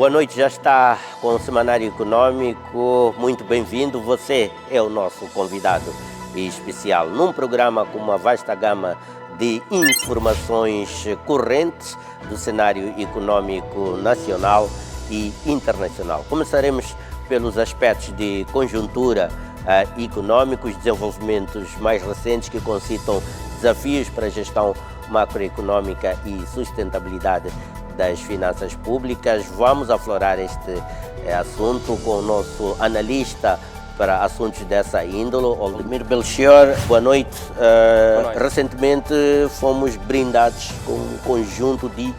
Boa noite, já está com o Semanário Econômico. Muito bem-vindo. Você é o nosso convidado especial num programa com uma vasta gama de informações correntes do cenário econômico nacional e internacional. Começaremos pelos aspectos de conjuntura econômicos, desenvolvimentos mais recentes que concitam desafios para a gestão macroeconômica e sustentabilidade das finanças públicas. Vamos aflorar este assunto com o nosso analista para assuntos dessa índole, Oldemir Belchior. Boa noite. Boa noite. Recentemente fomos brindados com um conjunto de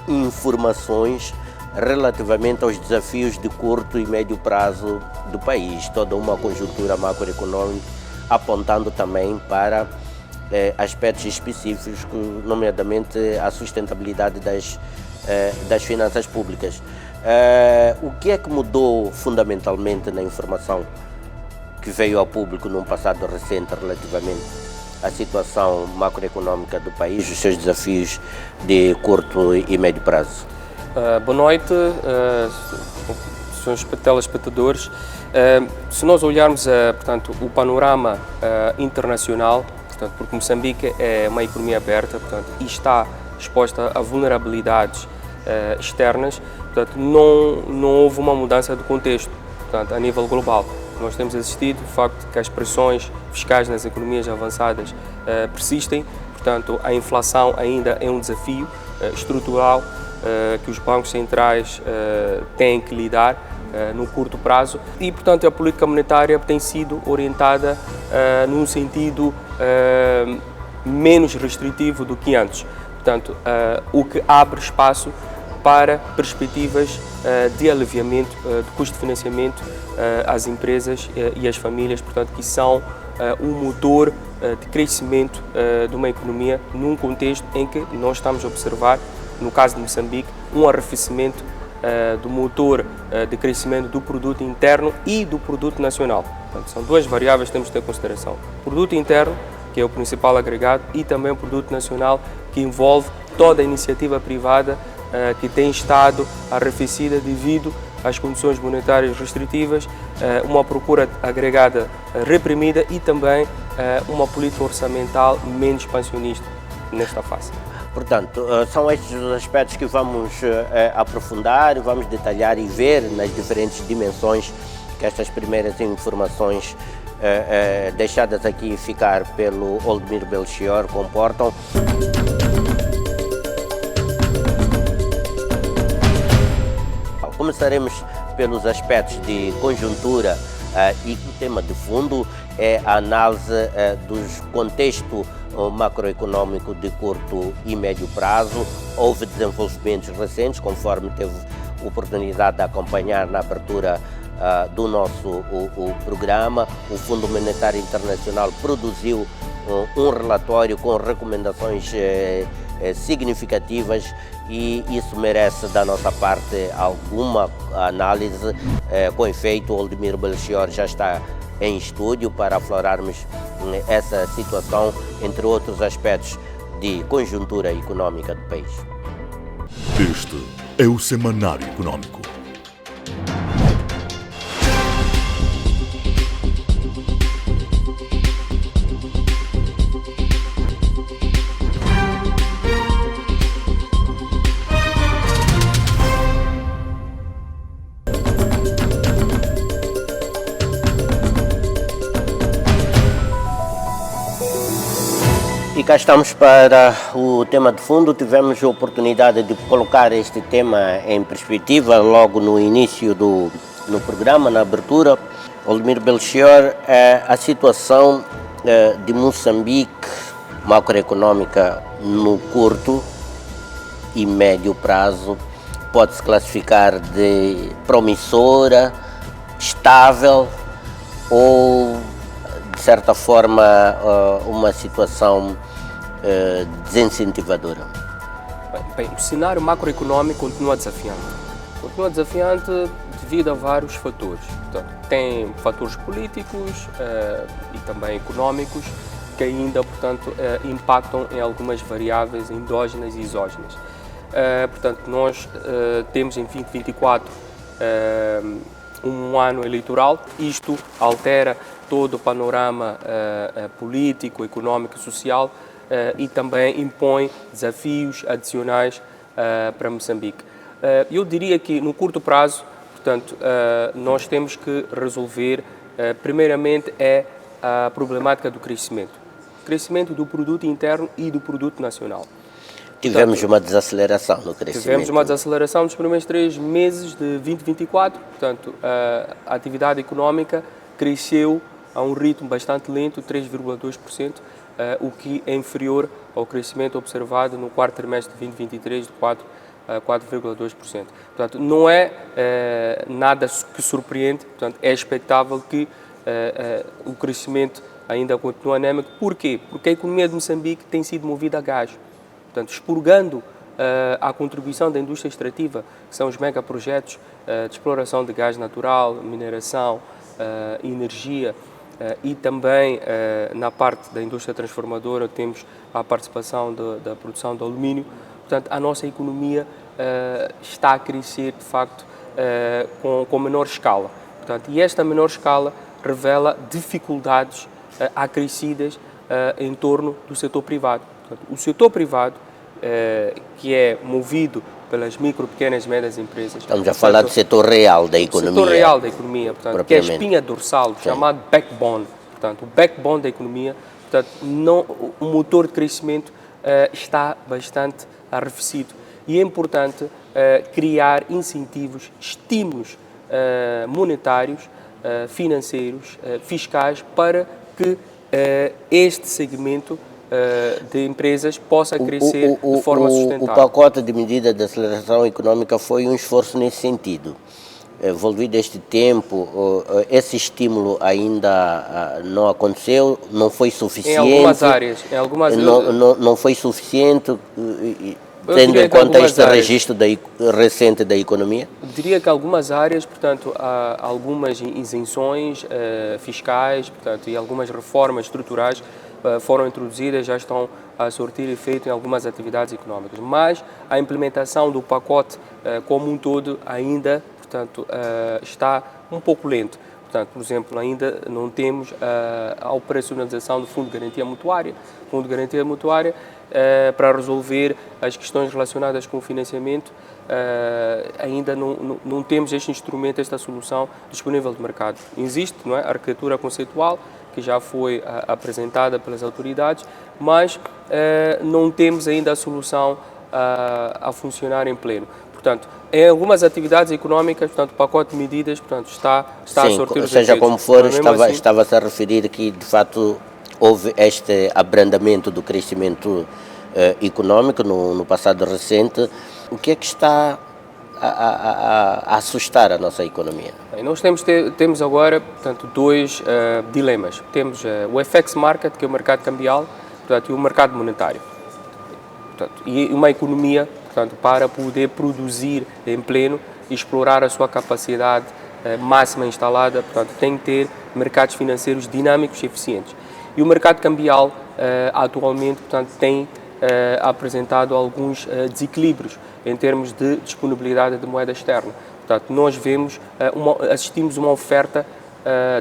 informações relativamente aos desafios de curto e médio prazo do país, toda uma conjuntura macroeconômica apontando também para aspectos específicos, nomeadamente a sustentabilidade das finanças públicas. O que é que mudou fundamentalmente na informação que veio ao público num passado recente relativamente à situação macroeconômica do país, os seus desafios de curto e médio prazo? Boa noite, senhores telespectadores. Se nós olharmos portanto, o panorama internacional, portanto, porque Moçambique é uma economia aberta, portanto, e está exposta a vulnerabilidades externas, portanto, não houve uma mudança de contexto, portanto, a nível global. Nós temos assistido o facto de que as pressões fiscais nas economias avançadas persistem, portanto, a inflação ainda é um desafio estrutural que os bancos centrais têm que lidar no curto prazo e, portanto, a política monetária tem sido orientada num sentido menos restritivo do que antes. Portanto, o que abre espaço para perspectivas de aliviamento do custo de financiamento às empresas e às famílias, portanto, que são um motor de crescimento de uma economia num contexto em que nós estamos a observar, no caso de Moçambique, um arrefecimento do motor de crescimento do produto interno e do produto nacional. Portanto, são duas variáveis que temos de ter em consideração. O produto interno, que é o principal agregado, e também o produto nacional, que envolve toda a iniciativa privada que tem estado arrefecida devido às condições monetárias restritivas, uma procura agregada reprimida e também uma política orçamental menos expansionista nesta fase. Portanto, são estes os aspectos que vamos aprofundar, vamos detalhar e ver nas diferentes dimensões que estas primeiras informações deixadas aqui ficar pelo Oldemir Belchior comportam. Começaremos pelos aspectos de conjuntura e o tema de fundo é a análise dos contextos macroeconômico de curto e médio prazo. Houve desenvolvimentos recentes, conforme teve oportunidade de acompanhar na abertura do nosso programa. O Fundo Monetário Internacional produziu um relatório com recomendações significativas e isso merece da nossa parte alguma análise. Com efeito, o Oldemir Belchior já está em estúdio para aflorarmos essa situação, entre outros aspectos de conjuntura econômica do país. Este é o Semanário Econômico. E cá estamos para o tema de fundo. Tivemos a oportunidade de colocar este tema em perspectiva logo no início no programa, na abertura. Oldemir Belchior, a situação de Moçambique macroeconômica no curto e médio prazo pode-se classificar de promissora, estável ou, de certa forma, uma situação desincentivadora? Bem, o cenário macroeconômico continua desafiante. Continua desafiante devido a vários fatores. Portanto, tem fatores políticos e também econômicos que ainda, portanto, impactam em algumas variáveis endógenas e exógenas. Portanto, nós temos em 2024 um ano eleitoral. Isto altera todo o panorama político, económico e social e também impõe desafios adicionais para Moçambique. Eu diria que no curto prazo, portanto, nós temos que resolver, primeiramente, a problemática do crescimento do produto interno e do produto nacional. Tivemos uma desaceleração no crescimento. Tivemos uma desaceleração nos primeiros 3 meses de 2024, portanto, a atividade económica cresceu a um ritmo bastante lento, 3,2%, o que é inferior ao crescimento observado no quarto trimestre de 2023 de 4,2%. Portanto, não é nada que surpreende, portanto, é expectável que o crescimento ainda continue anémico. Porquê? Porque a economia de Moçambique tem sido movida a gás. Portanto, expurgando a contribuição da indústria extrativa, que são os megaprojetos de exploração de gás natural, mineração, energia, e também na parte da indústria transformadora temos a participação da produção de alumínio. Portanto, a nossa economia está a crescer, de facto, com menor escala. Portanto, e esta menor escala revela dificuldades acrescidas em torno do setor privado. Portanto, o setor privado, que é movido pelas micro, pequenas e médias empresas. Estamos a falar do setor real da economia. O setor real da economia, portanto, que é a espinha dorsal, chamado backbone. Portanto, o backbone da economia, portanto, o motor de crescimento está bastante arrefecido. E é importante criar incentivos, estímulos monetários, financeiros, fiscais, para que este segmento de empresas possa crescer de forma sustentável. O pacote de medidas de aceleração econômica foi um esforço nesse sentido. Envolvido este tempo, esse estímulo ainda não aconteceu, não foi suficiente. Em algumas áreas. Não foi suficiente, tendo em conta este registro recente da economia? Eu diria que algumas áreas, portanto, há algumas isenções fiscais, portanto, e algumas reformas estruturais foram introduzidas, já estão a surtir efeito em algumas atividades económicas, mas a implementação do pacote como um todo ainda, portanto, está um pouco lento. Portanto, por exemplo, ainda não temos a operacionalização do Fundo de Garantia Mutuária. O Fundo de Garantia Mutuária, para resolver as questões relacionadas com o financiamento, ainda não temos este instrumento, esta solução disponível de mercado. Existe, não é, a arquitetura conceitual, que já foi apresentada pelas autoridades, mas não temos ainda a solução a funcionar em pleno. Portanto, em algumas atividades económicas, portanto, o pacote de medidas, portanto, está a sortir os efeitos. Seja como for, estava-se a referir que, de facto, houve este abrandamento do crescimento económico no passado recente. O que é que está a assustar a nossa economia? Nós temos agora, portanto, dois dilemas. Temos o FX Market, que é o mercado cambial, portanto, e o mercado monetário. Portanto, e uma economia, portanto, para poder produzir em pleno e explorar a sua capacidade máxima instalada, portanto, tem que ter mercados financeiros dinâmicos e eficientes. E o mercado cambial, atualmente, portanto, tem apresentado alguns desequilíbrios em termos de disponibilidade de moeda externa. Portanto, nós assistimos uma oferta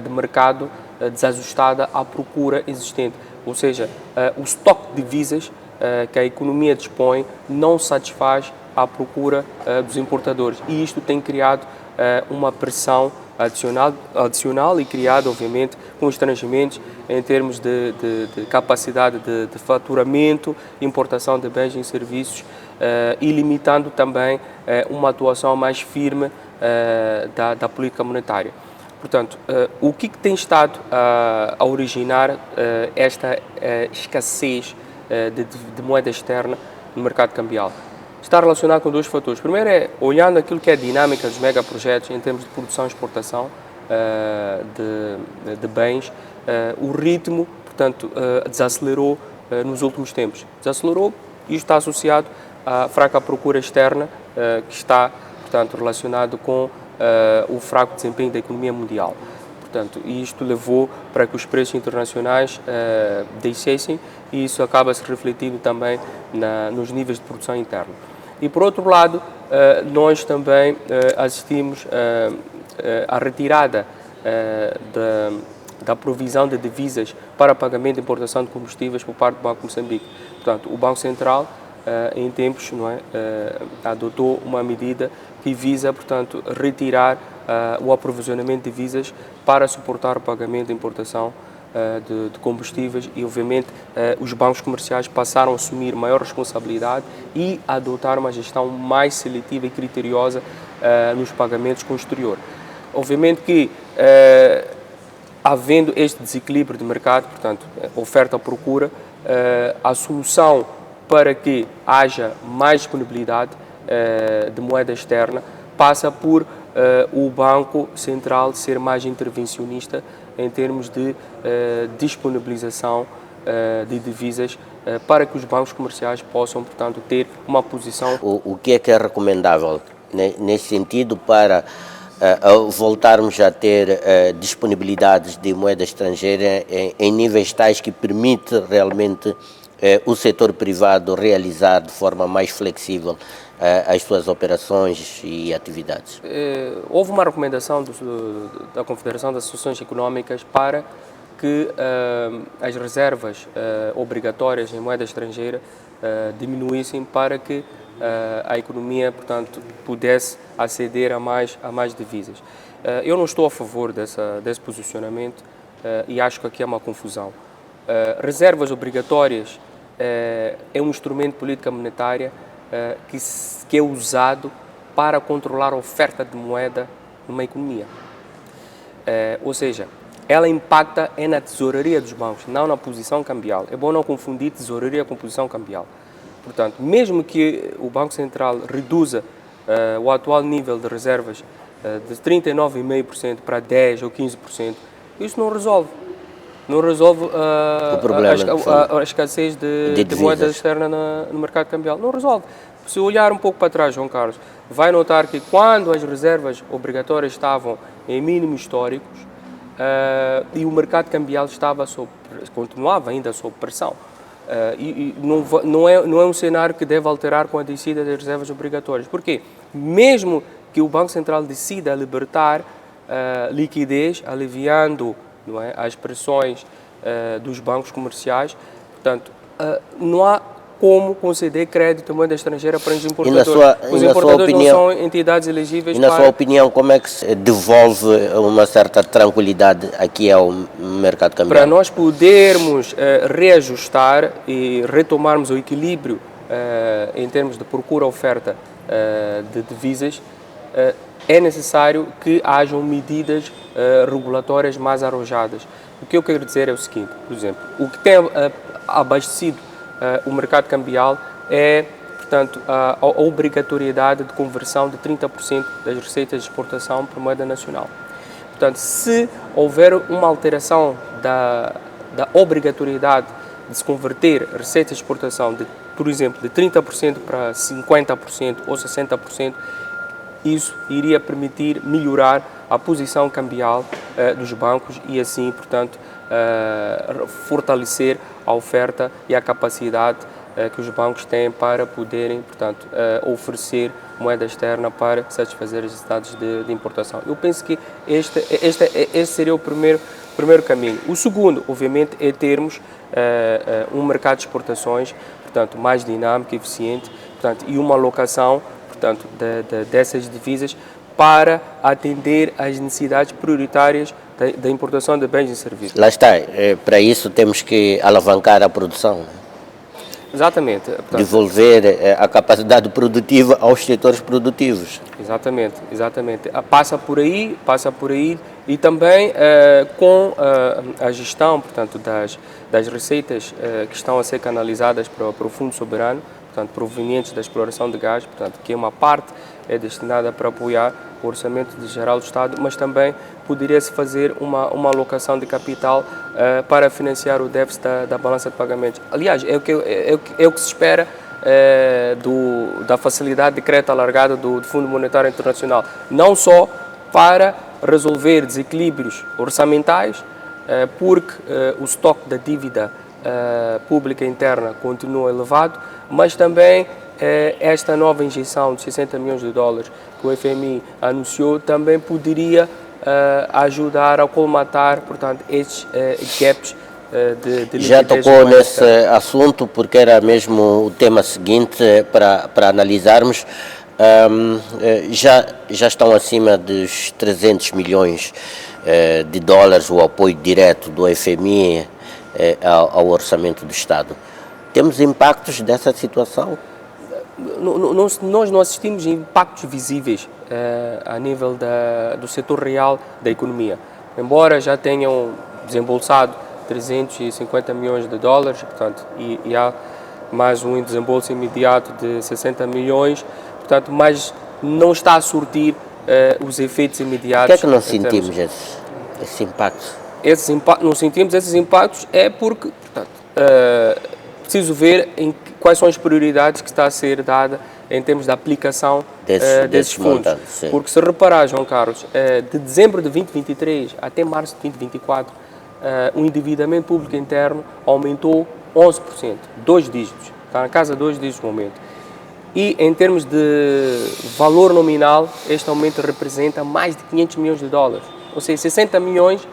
de mercado desajustada à procura existente, ou seja, o estoque de divisas que a economia dispõe não satisfaz à procura dos importadores, e isto tem criado uma pressão adicional e criado, obviamente, constrangimentos em termos de capacidade de faturamento, importação de bens e serviços, e limitando também uma atuação mais firme da política monetária. Portanto, o que tem estado a originar esta escassez de moeda externa no mercado cambial? Está relacionado com dois fatores. Primeiro é, olhando aquilo que é a dinâmica dos megaprojetos em termos de produção e exportação de bens, o ritmo, portanto, desacelerou nos últimos tempos. Desacelerou e isto está associado à fraca procura externa, que está, portanto, relacionado com o fraco desempenho da economia mundial. Portanto, isto levou para que os preços internacionais descessem, e isso acaba se refletindo também nos níveis de produção interna. E, por outro lado, nós também assistimos à retirada da provisão de divisas para pagamento de importação de combustíveis por parte do Banco de Moçambique. Portanto, o Banco Central, em tempos, adotou uma medida que visa, portanto, retirar o aprovisionamento de divisas para suportar o pagamento de importação de combustíveis e, obviamente, os bancos comerciais passaram a assumir maior responsabilidade e a adotar uma gestão mais seletiva e criteriosa nos pagamentos com o exterior. Obviamente que, havendo este desequilíbrio de mercado, portanto, oferta-procura, a solução para que haja mais disponibilidade de moeda externa passa por o Banco Central ser mais intervencionista em termos de disponibilização de divisas para que os bancos comerciais possam, portanto, ter uma posição. O que é recomendável nesse sentido para voltarmos a ter disponibilidades de moeda estrangeira em níveis tais que permite realmente o setor privado realizar de forma mais flexível as suas operações e atividades? Houve uma recomendação da Confederação das Associações Económicas para que as reservas obrigatórias em moeda estrangeira diminuíssem para que a economia, portanto, pudesse aceder a mais divisas. Eu não estou a favor desse posicionamento e acho que aqui é uma confusão. Reservas obrigatórias é um instrumento de política monetária que é usado para controlar a oferta de moeda numa economia. Ou seja, ela impacta na tesouraria dos bancos, não na posição cambial. É bom não confundir tesouraria com posição cambial. Portanto, mesmo que o Banco Central reduza o atual nível de reservas de 39,5% para 10% ou 15%, isso não resolve. Não resolve o problema, a escassez de moeda externa no mercado cambial. Não resolve. Se olhar um pouco para trás, João Carlos, vai notar que quando as reservas obrigatórias estavam em mínimos históricos e o mercado cambial continuava ainda sob pressão. E não é um cenário que deve alterar com a descida das reservas obrigatórias. Porquê? Mesmo que o Banco Central decida libertar liquidez, aliviando, não é, as pressões dos bancos comerciais, portanto, não há como conceder crédito em moeda estrangeira para os importadores. Os importadores não são entidades elegíveis. E na sua opinião, como é que se devolve uma certa tranquilidade aqui ao mercado cambial? Para nós podermos reajustar e retomarmos o equilíbrio em termos de procura-oferta de divisas, é necessário que hajam medidas regulatórias mais arrojadas. O que eu quero dizer é o seguinte, por exemplo, o que tem abastecido o mercado cambial é, portanto, a obrigatoriedade de conversão de 30% das receitas de exportação para moeda nacional. Portanto, se houver uma alteração da obrigatoriedade de se converter receitas de exportação, por exemplo, de 30% para 50% ou 60%, isso iria permitir melhorar a posição cambial dos bancos e assim, portanto, fortalecer a oferta e a capacidade que os bancos têm para poderem, portanto, oferecer moeda externa para satisfazer as necessidades de importação. Eu penso que este seria o primeiro caminho. O segundo, obviamente, é termos um mercado de exportações, portanto, mais dinâmico, eficiente, portanto, e uma alocação, portanto, dessas divisas para atender às necessidades prioritárias da importação de bens e serviços. Lá está, para isso temos que alavancar a produção. Exatamente. Portanto, devolver a capacidade produtiva aos setores produtivos. Exatamente. Passa por aí e também com a gestão, portanto, das receitas que estão a ser canalizadas para o Fundo Soberano, portanto, provenientes da exploração de gás, portanto, que uma parte é destinada para apoiar o orçamento geral do Estado, mas também poderia-se fazer uma alocação de capital para financiar o déficit da balança de pagamentos. Aliás, é o que se espera da facilidade de crédito alargada do Fundo Monetário Internacional, não só para resolver desequilíbrios orçamentais, porque o estoque da dívida pública interna continua elevado, mas também esta nova injeção de 60 milhões de dólares que o FMI anunciou também poderia ajudar a colmatar, portanto, estes gaps de Já liquidez tocou monetária. nesse assunto, porque era mesmo o tema seguinte para analisarmos. Já estão acima dos 300 milhões de dólares o apoio direto do FMI ao orçamento do Estado. Temos impactos dessa situação? Nós não assistimos a impactos visíveis a nível do setor real da economia. Embora já tenham desembolsado 350 milhões de dólares, portanto, e há mais um desembolso imediato de 60 milhões, portanto, mas não está a surtir os efeitos imediatos. Por que é que não sentimos esse impacto? Não sentimos esses impactos porque, portanto, preciso ver quais são as prioridades que está a ser dada em termos da aplicação desses fundos. Porque se reparar, João Carlos, de dezembro de 2023 até março de 2024, o endividamento público interno aumentou 11%, 2 dígitos, está na casa de 2 dígitos no momento. E em termos de valor nominal, este aumento representa mais de 500 milhões de dólares. Ou seja, 60 milhões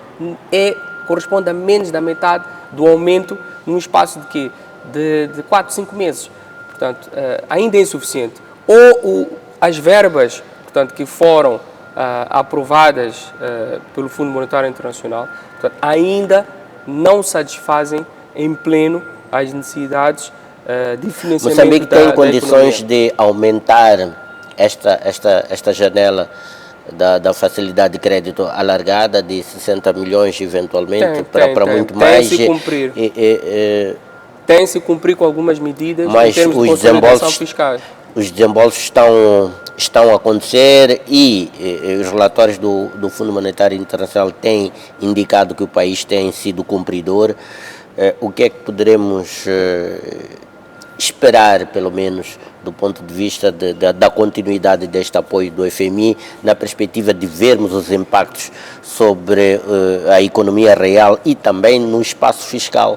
corresponde a menos da metade do aumento num espaço de quê? De 4, 5 meses. Portanto, ainda é insuficiente. Ou as verbas, portanto, que foram aprovadas pelo Fundo Monetário Internacional, portanto, ainda não satisfazem em pleno as necessidades de financiamento Moçambique tem condições economia. de aumentar esta janela da facilidade de crédito alargada de 60 milhões eventualmente para muito mais. Tem-se cumprir. Tem-se cumprir com algumas medidas em termos de consolidação fiscal. Os desembolsos estão a acontecer e os relatórios do Fundo Monetário Internacional têm indicado que o país tem sido cumpridor. O que é que poderemos esperar, pelo menos, do ponto de vista da continuidade deste apoio do FMI, na perspectiva de vermos os impactos sobre a economia real e também no espaço fiscal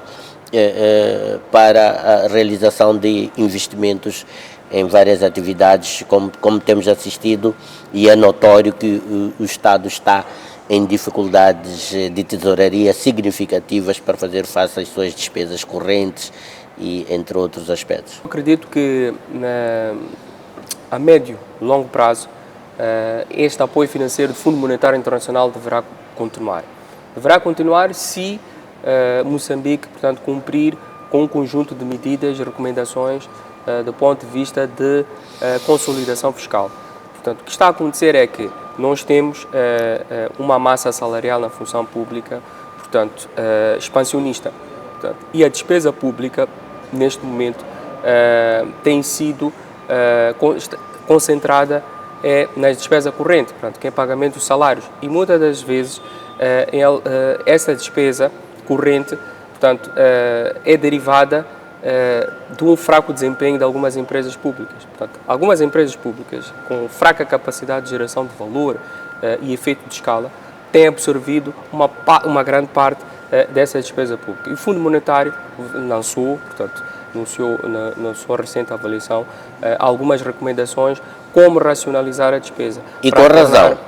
para a realização de investimentos em várias atividades, como temos assistido, e é notório que o Estado está em dificuldades de tesouraria significativas para fazer face às suas despesas correntes e entre outros aspectos. Eu acredito que a médio e longo prazo este apoio financeiro do Fundo Monetário Internacional deverá continuar. Deverá continuar se Moçambique, portanto, cumprir com um conjunto de medidas e recomendações do ponto de vista de consolidação fiscal. Portanto, o que está a acontecer é que nós temos uma massa salarial na função pública, portanto, expansionista. Portanto, e a despesa pública, neste momento, tem sido concentrada na despesa corrente, portanto, que é pagamento dos salários. E muitas das vezes essa despesa corrente, portanto, é derivada de um fraco desempenho de algumas empresas públicas. Portanto, algumas empresas públicas com fraca capacidade de geração de valor e efeito de escala têm absorvido uma grande parte dessa despesa pública. E o Fundo Monetário anunciou na sua recente avaliação algumas recomendações como racionalizar a despesa. E com razão.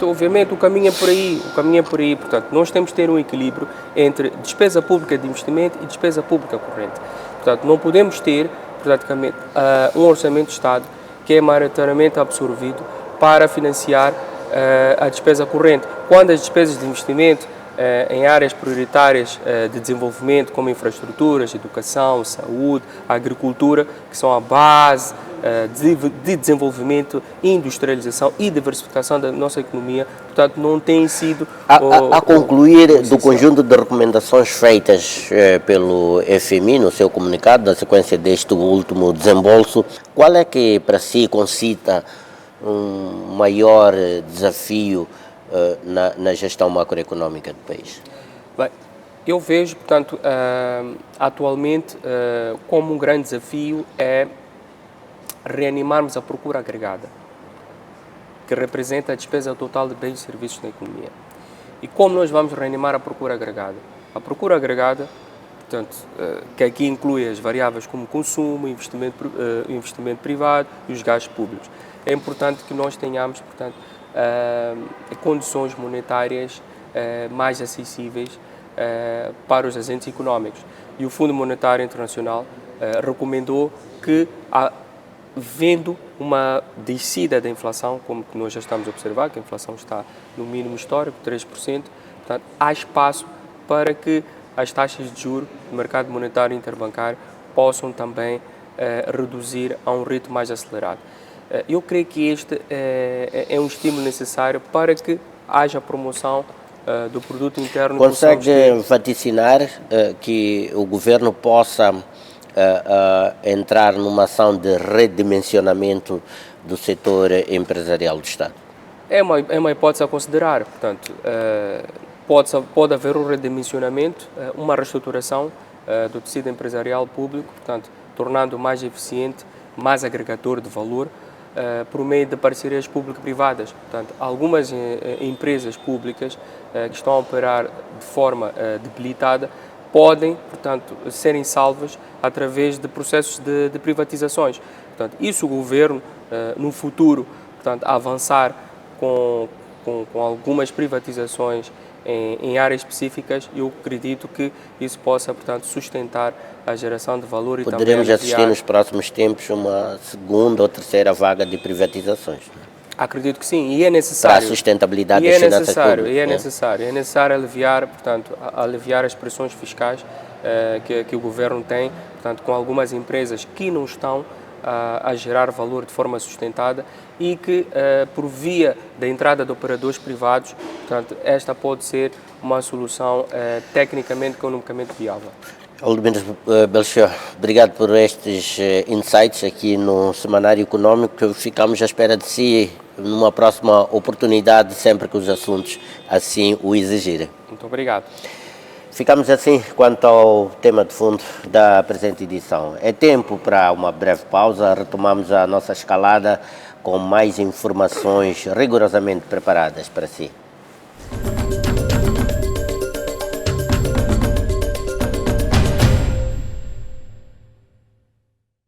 Obviamente, o caminho é por aí. Portanto, nós temos que ter um equilíbrio entre despesa pública de investimento e despesa pública corrente. Portanto, não podemos ter, praticamente, um orçamento de Estado que é maioritariamente absorvido para financiar a despesa corrente, quando as despesas de investimento em áreas prioritárias de desenvolvimento, como infraestruturas, educação, saúde, agricultura, que são a base de desenvolvimento, industrialização e diversificação da nossa economia, portanto, não tem sido... A concluir do conjunto de recomendações feitas pelo FMI no seu comunicado, na sequência deste último desembolso, qual é que para si concita um maior desafio na gestão macroeconómica do país? Bem, eu vejo, portanto, atualmente como um grande desafio é reanimarmos a procura agregada, que representa a despesa total de bens e serviços na economia. E como nós vamos reanimar a procura agregada? A procura agregada portanto, que aqui inclui as variáveis como consumo, investimento privado e os gastos públicos. É importante que nós tenhamos, portanto, condições monetárias mais acessíveis para os agentes económicos. E o Fundo Monetário Internacional recomendou que, vendo uma descida da inflação, como que nós já estamos a observar, que a inflação está no mínimo histórico, 3%, portanto, há espaço para que as taxas de juros do mercado monetário interbancário possam também reduzir a um ritmo mais acelerado. Eu creio que este é um estímulo necessário para que haja promoção do produto interno. Consegue vaticinar que o governo possa entrar numa ação de redimensionamento do setor empresarial do Estado? É uma hipótese a considerar, portanto, pode haver um redimensionamento, uma reestruturação do tecido empresarial público, portanto, tornando mais eficiente, mais agregador de valor, por meio de parcerias público-privadas. Portanto, algumas empresas públicas que estão a operar de forma debilitada podem, portanto, serem salvas através de processos de privatizações. Portanto, isso o governo, no futuro, portanto, avançar com algumas privatizações em áreas específicas, eu acredito que isso possa, portanto, sustentar a geração de valor e poderemos também assistir nos próximos tempos uma segunda ou terceira vaga de privatizações. Acredito que sim, e é necessário. Para a sustentabilidade das finanças públicas. É necessário aliviar, portanto, aliviar as pressões fiscais que o governo tem, portanto, com algumas empresas que não estão a gerar valor de forma sustentada e que, por via da entrada de operadores privados, portanto, esta pode ser uma solução tecnicamente e economicamente viável. Aldemir Belchior, obrigado por estes insights aqui no Semanário Econômico. Ficamos à espera de si numa próxima oportunidade, sempre que os assuntos assim o exigirem. Muito obrigado. Ficamos assim quanto ao tema de fundo da presente edição. É tempo para uma breve pausa, retomamos a nossa escalada com mais informações rigorosamente preparadas para si.